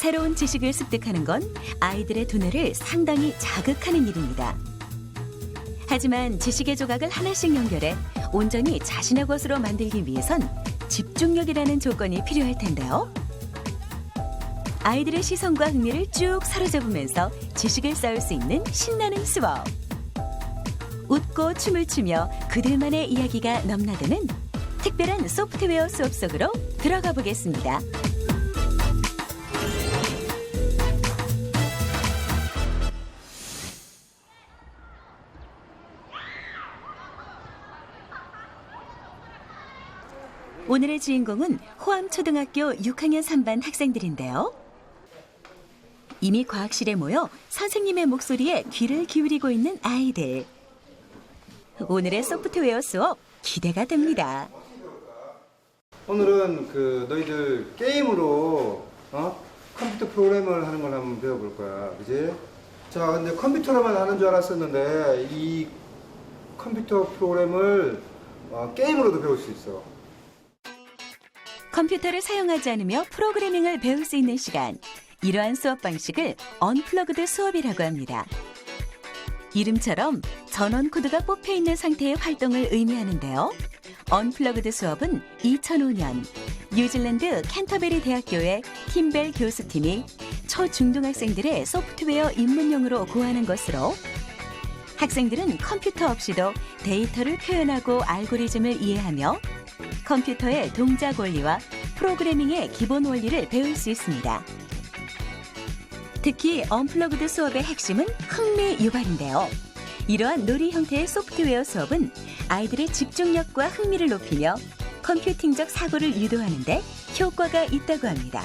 새로운 지식을 습득하는 건 아이들의 두뇌를 상당히 자극하는 일입니다. 하지만 지식의 조각을 하나씩 연결해 온전히 자신의 것으로 만들기 위해선 집중력이라는 조건이 필요할 텐데요. 아이들의 시선과 흥미를 쭉 사로잡으면서 지식을 쌓을 수 있는 신나는 수업. 웃고 춤을 추며 그들만의 이야기가 넘나드는 특별한 소프트웨어 수업 속으로 들어가 보겠습니다. 오늘의 주인공은 호암초등학교 6학년 3반 학생들인데요. 이미 과학실에 모여 선생님의 목소리에 귀를 기울이고 있는 아이들. 오늘의 소프트웨어 수업 기대가 됩니다. 오늘은 너희들 게임으로 컴퓨터 프로그램을 하는 걸 한번 배워볼 거야, 그지? 자, 근데 컴퓨터로만 하는 줄 알았었는데 이 컴퓨터 프로그램을 게임으로도 배울 수 있어. 컴퓨터를 사용하지 않으며 프로그래밍을 배울 수 있는 시간. 이러한 수업 방식을 언플러그드 수업이라고 합니다. 이름처럼 전원 코드가 뽑혀 있는 상태의 활동을 의미하는데요. 언플러그드 수업은 2005년 뉴질랜드 캔터베리 대학교의 팀벨 교수팀이 초중등학생들의 소프트웨어 입문용으로 고안한 것으로 학생들은 컴퓨터 없이도 데이터를 표현하고 알고리즘을 이해하며 컴퓨터의 동작 원리와 프로그래밍의 기본 원리를 배울 수 있습니다. 특히 언플러그드 수업의 핵심은 흥미 유발인데요. 이러한 놀이 형태의 소프트웨어 수업은 아이들의 집중력과 흥미를 높이며 컴퓨팅적 사고를 유도하는 데 효과가 있다고 합니다.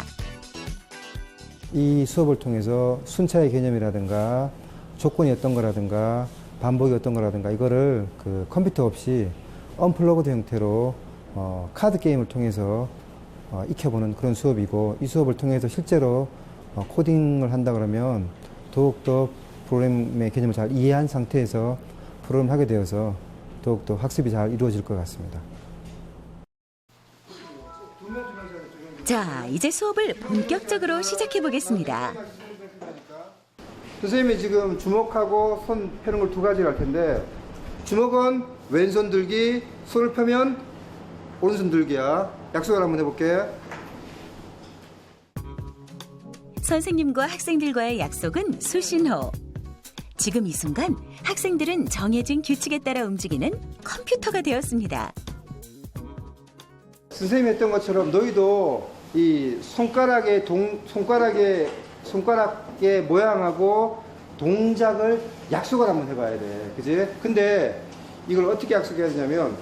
이 수업을 통해서 순차의 개념이라든가 조건이 어떤 거라든가 반복이 어떤 거라든가 이거를 컴퓨터 없이 언플러그드 형태로 카드 게임을 통해서 익혀보는 그런 수업이고, 이 수업을 통해서 실제로 코딩을 한다 그러면 더욱더 프로그램의 개념을 잘 이해한 상태에서 프로그램을 하게 되어서 더욱더 학습이 잘 이루어질 것 같습니다. 자, 이제 수업을 본격적으로 시작해 보겠습니다. 선생님이 지금 주먹하고 손 펴는 걸 두 가지를 할 텐데, 주먹은 왼손 들기, 손을 펴면 오른손 들기야. 약속을 한번 해볼게. 선생님과 학생들과의 약속은 수신호. 지금 이 순간 학생들은 정해진 규칙에 따라 움직이는 컴퓨터가 되었습니다. 선생님이 했던 것처럼 너희도 이 손가락의 모양하고 동작을 약속을 한번 해봐야 돼. 그지? 근데 이걸 어떻게 약속해야 되냐면,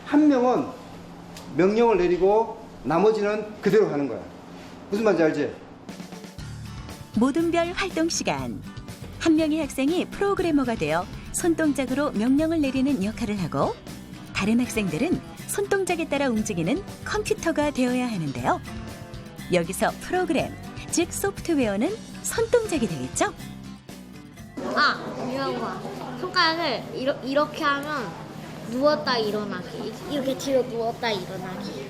한 명은 명령을 내리고 나머지는 그대로 하는 거야. 무슨 말인지 알지? 모든별 활동 시간. 한 명의 학생이 프로그래머가 되어 손동작으로 명령을 내리는 역할을 하고, 다른 학생들은 손동작에 따라 움직이는 컴퓨터가 되어야 하는데요. 여기서 프로그램, 즉 소프트웨어는 손동작이 되겠죠? 이런 거야. 손가락을 이렇게 하면 누웠다 일어나기, 이렇게 뒤로 누웠다 일어나기.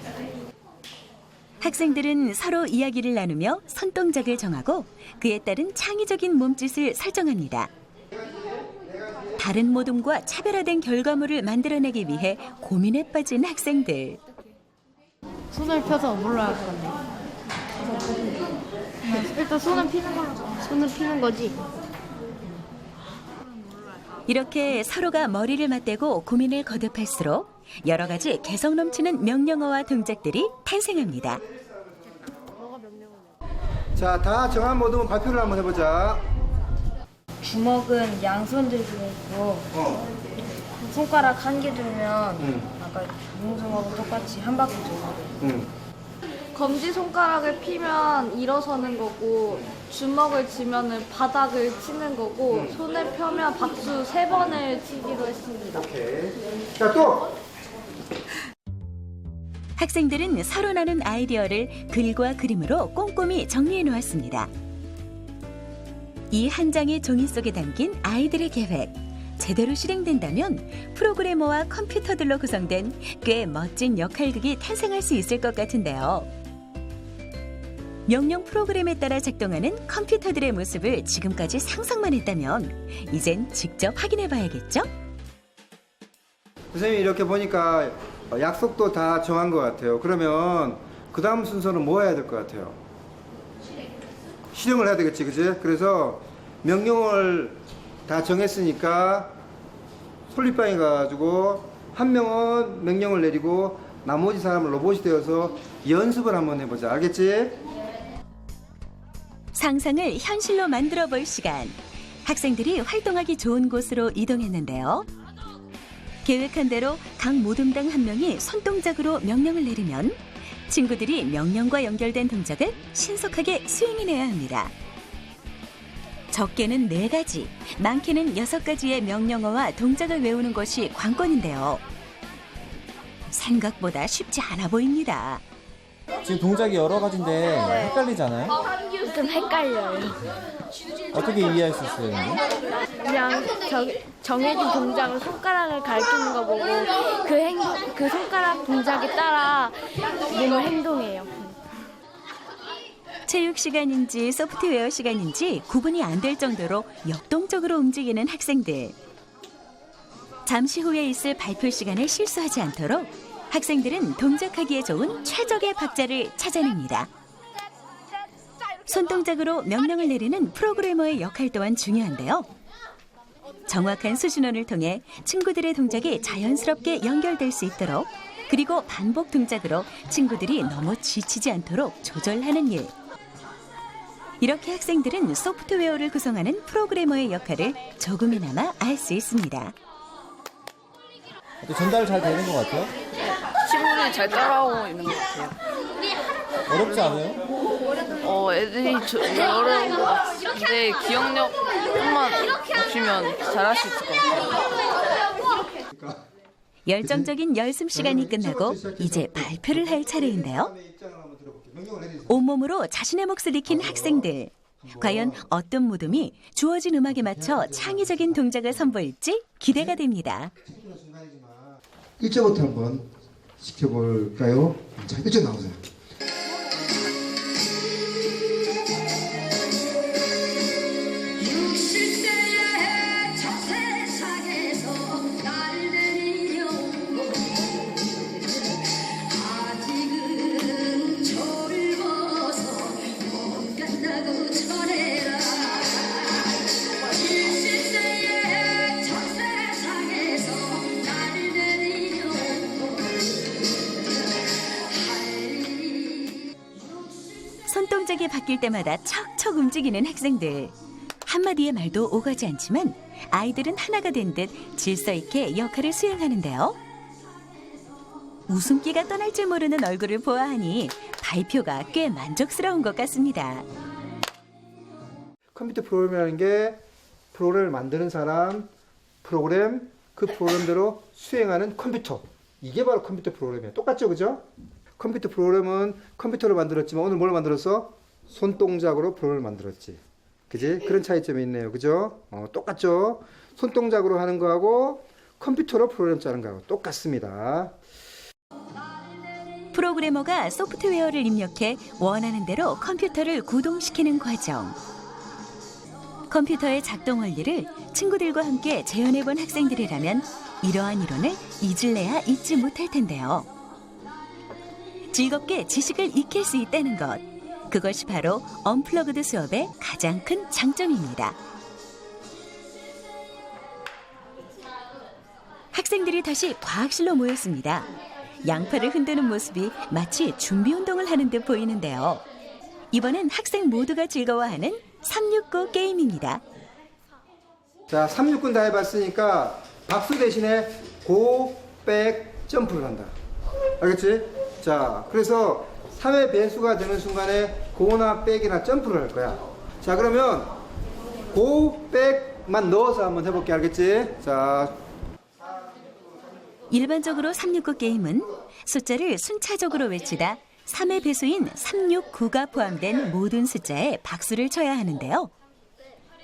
학생들은 서로 이야기를 나누며 손동작을 정하고 그에 따른 창의적인 몸짓을 설정합니다. 다른 모둠과 차별화된 결과물을 만들어내기 위해 고민에 빠진 학생들. 손을 펴서 뭘로 할 건데? 일단 손을 피는 거지. 이렇게 서로가 머리를 맞대고 고민을 거듭할수록 여러 가지 개성 넘치는 명령어와 동작들이 탄생합니다. 자, 다 정한 모둠은 발표를 한번 해보자. 주먹은 양손 들기로 했고 손가락 한 개 들면 아까 운동하고 똑같이 한 바퀴 돌고 검지손가락을 피면 일어서는 거고, 주먹을 쥐면 바닥을 치는 거고, 손을 펴면 박수 3번을 치기로 했습니다. 오케이. 자, 또! 학생들은 서로 나눈 아이디어를 글과 그림으로 꼼꼼히 정리해 놓았습니다. 이 한 장의 종이 속에 담긴 아이들의 계획. 제대로 실행된다면 프로그래머와 컴퓨터들로 구성된 꽤 멋진 역할극이 탄생할 수 있을 것 같은데요. 명령 프로그램에 따라 작동하는 컴퓨터들의 모습을 지금까지 상상만 했다면 이젠 직접 확인해 봐야겠죠? 선생님이 이렇게 보니까 약속도 다 정한 것 같아요. 그러면 그 다음 순서는 뭐 해야 될 것 같아요? 실행을 해야 되겠지, 그지? 그래서 명령을 다 정했으니까 솔잎방에 가가지고 한 명은 명령을 내리고 나머지 사람은 로봇이 되어서 연습을 한번 해보자. 알겠지? 상상을 현실로 만들어 볼 시간. 학생들이 활동하기 좋은 곳으로 이동했는데요. 계획한 대로 각 모둠당 한 명이 손동작으로 명령을 내리면 친구들이 명령과 연결된 동작을 신속하게 수행해내야 합니다. 적게는 4가지, 많게는 6가지의 명령어와 동작을 외우는 것이 관건인데요. 생각보다 쉽지 않아 보입니다. 지금 동작이 여러 가지인데 헷갈리잖아요? 좀 헷갈려요. 어떻게 이해할 수 있어요, 근데? 그냥 정해진 동작을 손가락을 가리키는 거 보고 그 손가락 동작에 따라 몸을 행동해요. 체육 시간인지 소프트웨어 시간인지 구분이 안 될 정도로 역동적으로 움직이는 학생들. 잠시 후에 있을 발표 시간에 실수하지 않도록 학생들은 동작하기에 좋은 최적의 박자를 찾아냅니다. 손동작으로 명령을 내리는 프로그래머의 역할 또한 중요한데요. 정확한 수신호를 통해 친구들의 동작이 자연스럽게 연결될 수 있도록 그리고 반복 동작으로 친구들이 너무 지치지 않도록 조절하는 일. 이렇게 학생들은 소프트웨어를 구성하는 프로그래머의 역할을 조금이나마 알 수 있습니다. 전달 잘 되는 것 같아요? 친구들이 잘 따라오고 있는 것 같아요. 어렵지 않아요? 애들이 어려운 것 같은데 기억력만 없으면 잘할 수 있을 것 같아요. 열정적인 연습 시간이 끝나고 이제 발표를 할 차례인데요. 온몸으로 자신의 몫을 익힌 학생들. 과연 어떤 모둠이 주어진 음악에 맞춰 창의적인 동작을 선보일지 기대가 됩니다. 1절부터 한번 시켜볼까요? 자, 1절 나오세요. 손동작이 바뀔 때마다 척척 움직이는 학생들. 한마디의 말도 오가지 않지만 아이들은 하나가 된 듯 질서 있게 역할을 수행하는데요. 웃음기가 떠날 줄 모르는 얼굴을 보아하니 발표가 꽤 만족스러운 것 같습니다. 컴퓨터 프로그램이라는 게 프로그램을 만드는 사람, 프로그램, 그 프로그램대로 수행하는 컴퓨터. 이게 바로 컴퓨터 프로그램이에요. 똑같죠, 그죠? 컴퓨터 프로그램은 컴퓨터를 만들었지만 오늘 뭘 만들었어? 손동작으로 프로그램을 만들었지. 그지? 그런 차이점이 있네요. 그죠? 똑같죠? 손동작으로 하는 거하고 컴퓨터로 프로그램 짜는 거하고 똑같습니다. 프로그래머가 소프트웨어를 입력해 원하는 대로 컴퓨터를 구동시키는 과정. 컴퓨터의 작동 원리를 친구들과 함께 재현해본 학생들이라면 이러한 이론을 잊을래야 잊지 못할 텐데요. 즐겁게 지식을 익힐 수 있다는 것. 그것이 바로 언플러그드 수업의 가장 큰 장점입니다. 학생들이 다시 과학실로 모였습니다. 양팔을 흔드는 모습이 마치 준비 운동을 하는 듯 보이는데요. 이번엔 학생 모두가 즐거워하는 369 게임입니다. 자, 369 다 해봤으니까 박수 대신에 고, 백, 점프를 한다. 알겠지? 자, 그래서 3의 배수가 되는 순간에 고나 백이나 점프를 할 거야. 자, 그러면 고, 백만 넣어서 한번 해볼게. 알겠지? 자. 일반적으로 369 게임은 숫자를 순차적으로 외치다 3의 배수인 369가 포함된 모든 숫자에 박수를 쳐야 하는데요.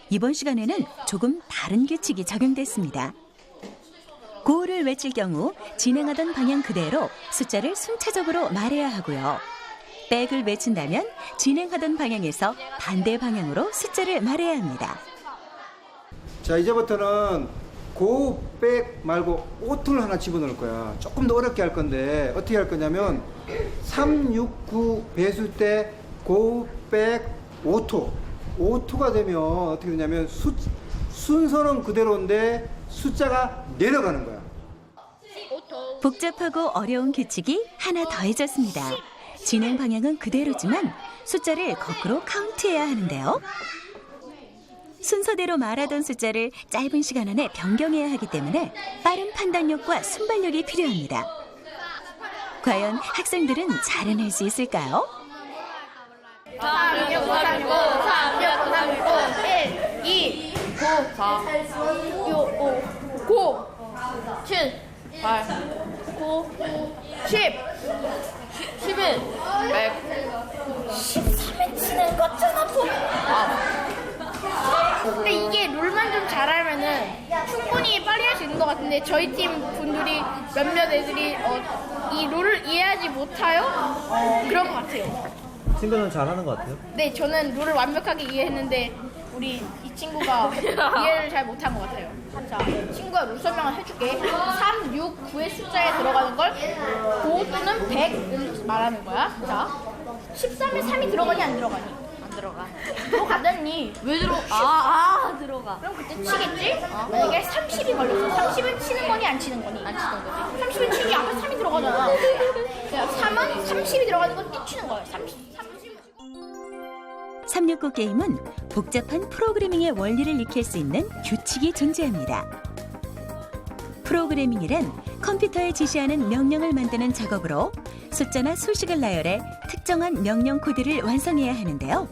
이번 시간에는 조금 다른 규칙이 적용됐습니다. 고를 외칠 경우 진행하던 방향 그대로 숫자를 순차적으로 말해야 하고요. 백을 외친다면 진행하던 방향에서 반대 방향으로 숫자를 말해야 합니다. 자, 이제부터는 고, 백 말고 오토를 하나 집어넣을 거야. 조금 더 어렵게 할 건데 어떻게 할 거냐면 3, 6, 9 배수 때 고, 백, 오토. 오토가 되면 어떻게 되냐면 순서는 그대로인데 숫자가 내려가는 거야. 복잡하고 어려운 규칙이 하나 더해졌습니다. 진행 방향은 그대로지만 숫자를 거꾸로 카운트해야 하는데요. 순서대로 말하던 숫자를 짧은 시간 안에 변경해야 하기 때문에 빠른 판단력과 순발력이 필요합니다. 과연 학생들은 잘 해낼 수 있을까요? 3, 6, 3, 6, 5, 3, 6, 3, 6, 5, 1, 2, 9, 4, 6, 5, 9, 7, 8, 9, 10, 11, 100, 13에 치는 것처럼 근데 이게 룰만 좀 잘하면은 충분히 빨리 할 수 있는 것 같은데 저희 팀 분들이 몇몇 애들이 이 룰을 이해하지 못해요? 그런 것 같아요. 친구는 잘하는 것 같아요. 네, 저는 룰을 완벽하게 이해했는데 우리 이 친구가 이해를 잘 못한 것 같아요. 자, 친구가 룰 설명을 해줄게. 3, 6, 9의 숫자에 들어가는 걸 9 또는 100을 말하는 거야. 자, 13에 3이 들어가니 안 들어가니? 안 들어가. 들어가다니. 왜 들어가? 그럼 그때 치겠지? 만약에 30이 걸렸어. 30은 치는 거니 안 치는 거니? 안 치는 거지. 30은 치기 앞에 3이 들어가잖아. 그러니까 3은 30이 들어가는 건 뛰치는 거야. 369 게임은 복잡한 프로그래밍의 원리를 익힐 수 있는 규칙이 존재합니다. 프로그래밍이란 컴퓨터에 지시하는 명령을 만드는 작업으로 숫자나 수식을 나열해 특정한 명령 코드를 완성해야 하는데요.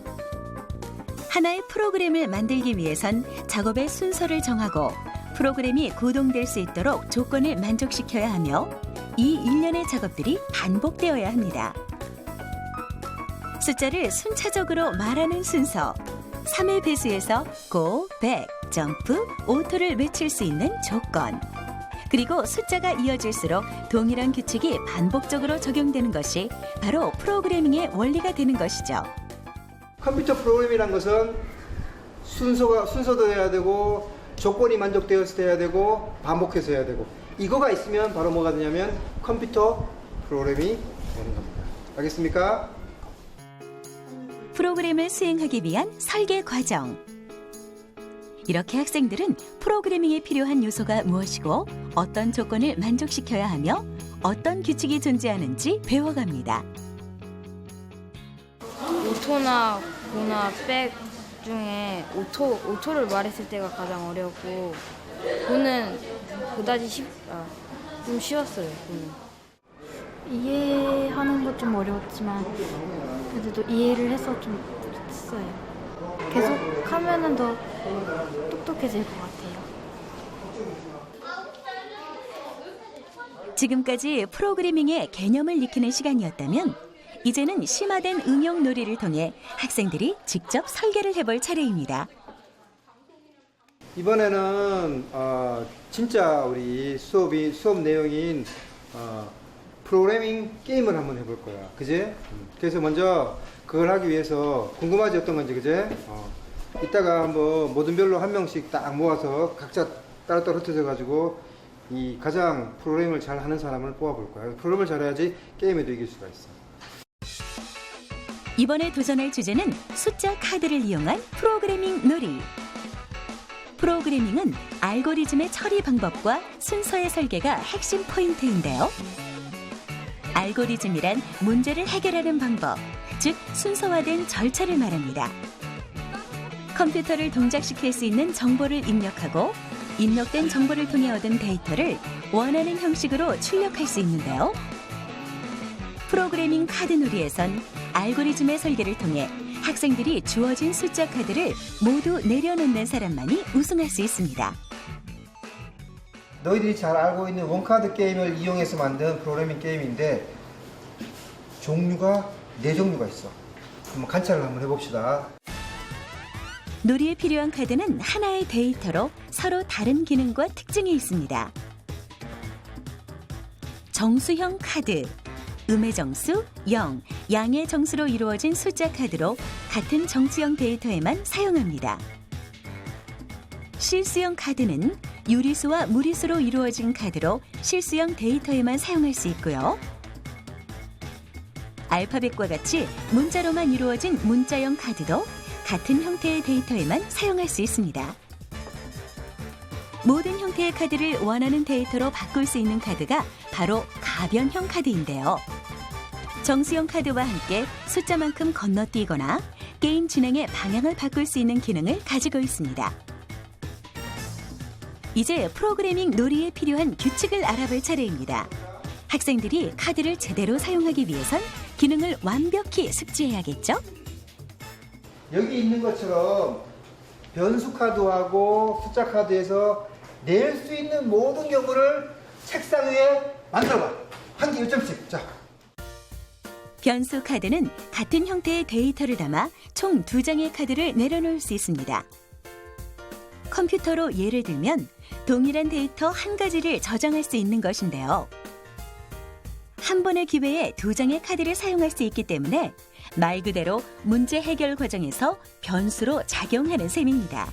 하나의 프로그램을 만들기 위해선 작업의 순서를 정하고 프로그램이 구동될 수 있도록 조건을 만족시켜야 하며 이 일련의 작업들이 반복되어야 합니다. 숫자를 순차적으로 말하는 순서, 3의 배수에서 고, 백, 점프, 오토를 외칠 수 있는 조건, 그리고 숫자가 이어질수록 동일한 규칙이 반복적으로 적용되는 것이 바로 프로그래밍의 원리가 되는 것이죠. 컴퓨터 프로그램이란 것은 순서도 해야 되고 조건이 만족되었을 때 해야 되고 반복해서 해야 되고 이거가 있으면 바로 뭐가 되냐면 컴퓨터 프로그램이 되는 겁니다. 알겠습니까? 프로그램을 수행하기 위한 설계 과정. 이렇게 학생들은 프로그래밍에 필요한 요소가 무엇이고 어떤 조건을 만족시켜야 하며 어떤 규칙이 존재하는지 배워갑니다. 오토나 고나 백 중에 오토를 말했을 때가 가장 어려웠고 고는 그다지 좀 쉬웠어요. 고는. 이해하는 것 좀 어려웠지만 그래도 이해를 해서 좀 했어요. 계속 하면은 더 똑똑해질 것 같아요. 지금까지 프로그래밍의 개념을 익히는 시간이었다면 이제는 심화된 응용 놀이를 통해 학생들이 직접 설계를 해볼 차례입니다. 이번에는 진짜 우리 수업 내용인 프로그래밍 게임을 한번 해볼 거야. 그제? 그래서 먼저 그걸 하기 위해서 궁금하지 어떤 건지, 그제? 이따가 한번 모든 별로 한 명씩 딱 모아서 각자 따로따로 흩어져 가지고 이 가장 프로그래밍을 잘 하는 사람을 뽑아볼 거야. 프로그램을 잘해야지 게임에도 이길 수가 있어. 이번에 도전할 주제는 숫자 카드를 이용한 프로그래밍 놀이. 프로그래밍은 알고리즘의 처리 방법과 순서의 설계가 핵심 포인트인데요. 알고리즘이란 문제를 해결하는 방법, 즉 순서화된 절차를 말합니다. 컴퓨터를 동작시킬 수 있는 정보를 입력하고 입력된 정보를 통해 얻은 데이터를 원하는 형식으로 출력할 수 있는데요. 프로그래밍 카드 놀이에선 알고리즘의 설계를 통해 학생들이 주어진 숫자 카드를 모두 내려놓는 사람만이 우승할 수 있습니다. 너희들이 잘 알고 있는 원카드 게임을 이용해서 만든 프로그래밍 게임인데 종류가 4종류가 있어. 한번 관찰을 한번 해봅시다. 놀이에 필요한 카드는 하나의 데이터로 서로 다른 기능과 특징이 있습니다. 정수형 카드, 음의 정수 0, 양의 정수로 이루어진 숫자 카드로 같은 정수형 데이터에만 사용합니다. 실수형 카드는 유리수와 무리수로 이루어진 카드로 실수형 데이터에만 사용할 수 있고요. 알파벳과 같이 문자로만 이루어진 문자형 카드도 같은 형태의 데이터에만 사용할 수 있습니다. 모든 형태의 카드를 원하는 데이터로 바꿀 수 있는 카드가 바로 가변형 카드인데요. 정수형 카드와 함께 숫자만큼 건너뛰거나 게임 진행의 방향을 바꿀 수 있는 기능을 가지고 있습니다. 이제 프로그래밍 놀이에 필요한 규칙을 알아볼 차례입니다. 학생들이 카드를 제대로 사용하기 위해선 기능을 완벽히 숙지해야겠죠? 여기 있는 것처럼 변수 카드하고 숫자 카드에서 낼 수 있는 모든 경우를 책상 위에 만들어봐. 한 개 1점씩. 자. 변수 카드는 같은 형태의 데이터를 담아 총 2장의 카드를 내려놓을 수 있습니다. 컴퓨터로 예를 들면 동일한 데이터 한 가지를 저장할 수 있는 것인데요. 한 번의 기회에 2장의 카드를 사용할 수 있기 때문에 말 그대로 문제 해결 과정에서 변수로 작용하는 셈입니다.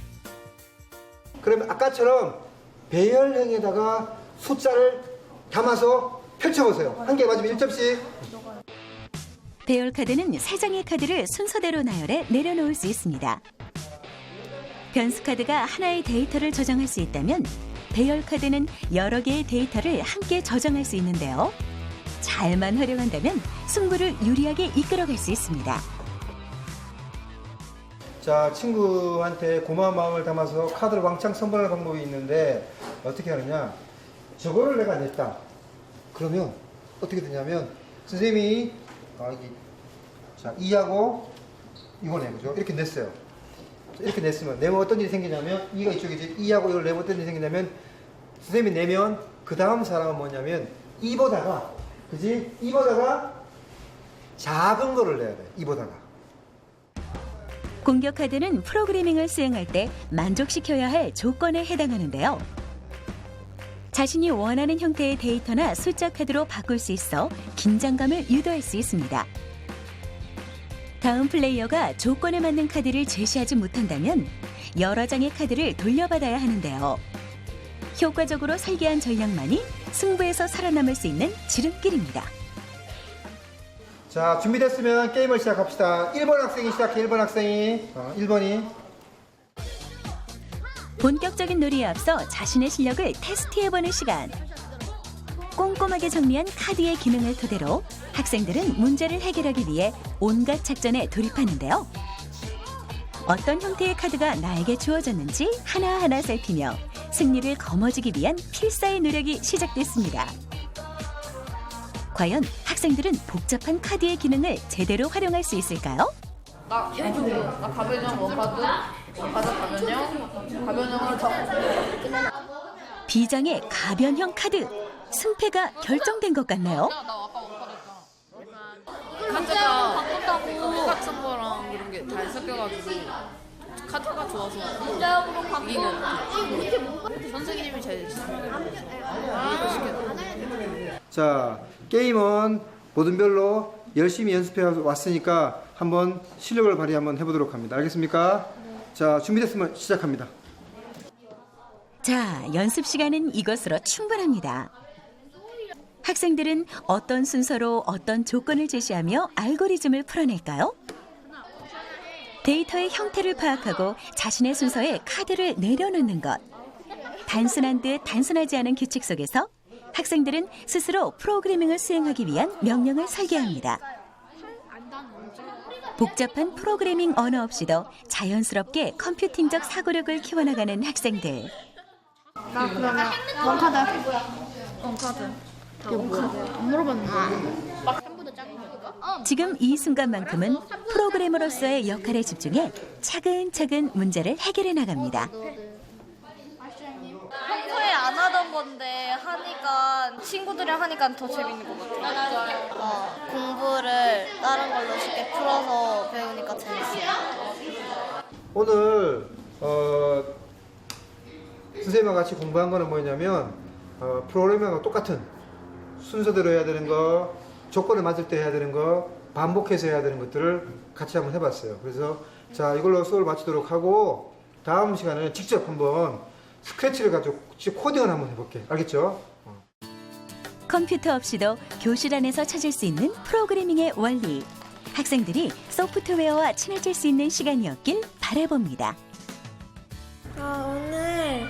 그러면 아까처럼 배열형에다가 숫자를 담아서 펼쳐보세요. 한 개 맞으면 1점씩. 배열 카드는 3장의 카드를 순서대로 나열해 내려놓을 수 있습니다. 변수 카드가 하나의 데이터를 저장할 수 있다면 배열 카드는 여러 개의 데이터를 함께 저장할 수 있는데요. 잘만 활용한다면 승부를 유리하게 이끌어갈 수 있습니다. 자, 친구한테 고마운 마음을 담아서 카드를 왕창 선물할 방법이 있는데 어떻게 하느냐? 저거를 내가 냈다. 그러면 어떻게 되냐면 선생님이 자, 2하고 이거 내보죠. 이렇게 냈어요. 이렇게 냈으면 내면 어떤 일이 생기냐면 2가 이쪽이지. 2하고 이걸 내면 어떤 일이 생기냐면 선생님이 내면 그 다음 사람은 뭐냐면 2보다가 그지? 2보다가 작은 거를 내야 돼. 2보다가. 공격 카드는 프로그래밍을 수행할 때 만족시켜야 할 조건에 해당하는데요. 자신이 원하는 형태의 데이터나 숫자 카드로 바꿀 수 있어 긴장감을 유도할 수 있습니다. 다음 플레이어가 조건에 맞는 카드를 제시하지 못한다면 여러 장의 카드를 돌려받아야 하는데요. 효과적으로 설계한 전략만이 승부에서 살아남을 수 있는 지름길입니다. 자, 준비됐으면 게임을 시작합시다. 1번 학생이 시작해. 1번 학생이. 1번이. 본격적인 놀이에 앞서 자신의 실력을 테스트해보는 시간. 꼼꼼하게 정리한 카드의 기능을 토대로 학생들은 문제를 해결하기 위해 온갖 작전에 돌입하는데요. 어떤 형태의 카드가 나에게 주어졌는지 하나하나 살피며 승리를 거머쥐기 위한 필사의 노력이 시작됐습니다. 과연 학생들은 복잡한 카드의 기능을 제대로 활용할 수 있을까요? 나 가변형 원카드, 가변형을 B장의 가변형 카드. 승패가 결정된 것 같나요? 카드가 똑같은 거랑 그런 게 잘 섞여가지고 카드가 좋아서 이기는 선생님이 제일 자, 게임은 모든 별로 열심히 연습해 왔으니까 한번 실력을 발휘 한번 해보도록 합니다. 알겠습니까? 자, 준비됐으면 시작합니다. 자, 연습 시간은 이것으로 충분합니다. 학생들은 어떤 순서로 어떤 조건을 제시하며 알고리즘을 풀어낼까요? 데이터의 형태를 파악하고 자신의 순서에 카드를 내려놓는 것. 단순한 듯 단순하지 않은 규칙 속에서 학생들은 스스로 프로그래밍을 수행하기 위한 명령을 설계합니다. 복잡한 프로그래밍 언어 없이도 자연스럽게 컴퓨팅적 사고력을 키워나가는 학생들. 나 그러면 원카드 할게. 원카드. 안 물어봤는데. 막 3보다 작은 거니까? 지금 이 순간만큼은 프로그래머로서의 역할에 집중해 차근차근 문제를 해결해 나갑니다. 평소에 안 하던 건데 하니까 친구들이랑 하니까 더 재밌는 것 같아요. 공부를 다른 걸로 쉽게 풀어서 배우니까 재밌어요. 오늘 선생님과 같이 공부한 거는 뭐냐면 프로그래밍하고 똑같은 순서대로 해야 되는 거, 조건을 맞을 때 해야 되는 거, 반복해서 해야 되는 것들을 같이 한번 해봤어요. 그래서 자, 이걸로 수업을 마치도록 하고 다음 시간에는 직접 한번 스크래치를 가지고 직접 코딩을 한번 해볼게. 알겠죠? 컴퓨터 없이도 교실 안에서 찾을 수 있는 프로그래밍의 원리. 학생들이 소프트웨어와 친해질 수 있는 시간이었길 바라봅니다. 오늘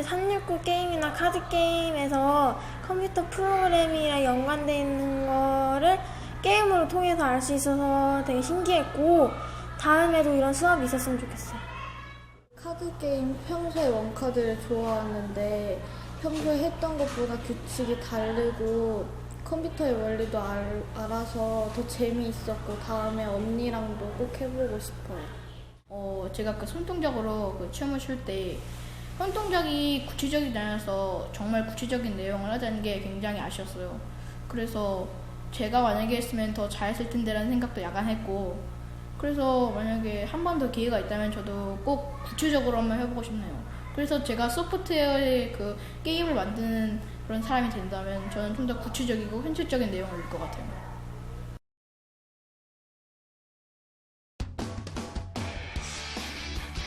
369 게임이나 카드 게임에서 컴퓨터 프로그래밍이랑 연관되어 있는 거를 게임으로 통해서 알 수 있어서 되게 신기했고 다음에도 이런 수업이 있었으면 좋겠어요. 카드 게임 평소에 원카드를 좋아하는데 평소에 했던 것보다 규칙이 다르고 컴퓨터의 원리도 알아서 더 재미있었고 다음에 언니랑도 꼭 해보고 싶어요. 제가 그 손동작으로 그 춤을 출 때 손동작이 구체적이지 않아서 정말 구체적인 내용을 하자는 게 굉장히 아쉬웠어요. 그래서 제가 만약에 했으면 더 잘했을 텐데라는 생각도 약간 했고, 그래서 만약에 한 번 더 기회가 있다면 저도 꼭 구체적으로 한번 해보고 싶네요. 그래서 제가 소프트웨어의 그 게임을 만드는 그런 사람이 된다면 저는 좀 더 구체적이고 현실적인 내용을 낼 것 같아요.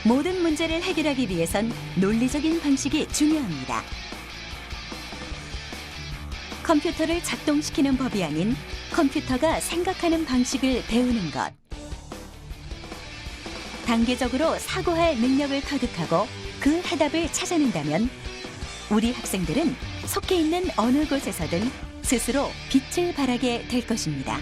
모든 문제를 해결하기 위해선 논리적인 방식이 중요합니다. 컴퓨터를 작동시키는 법이 아닌 컴퓨터가 생각하는 방식을 배우는 것. 단계적으로 사고할 능력을 터득하고 그 해답을 찾아낸다면 우리 학생들은 속해 있는 어느 곳에서든 스스로 빛을 발하게 될 것입니다.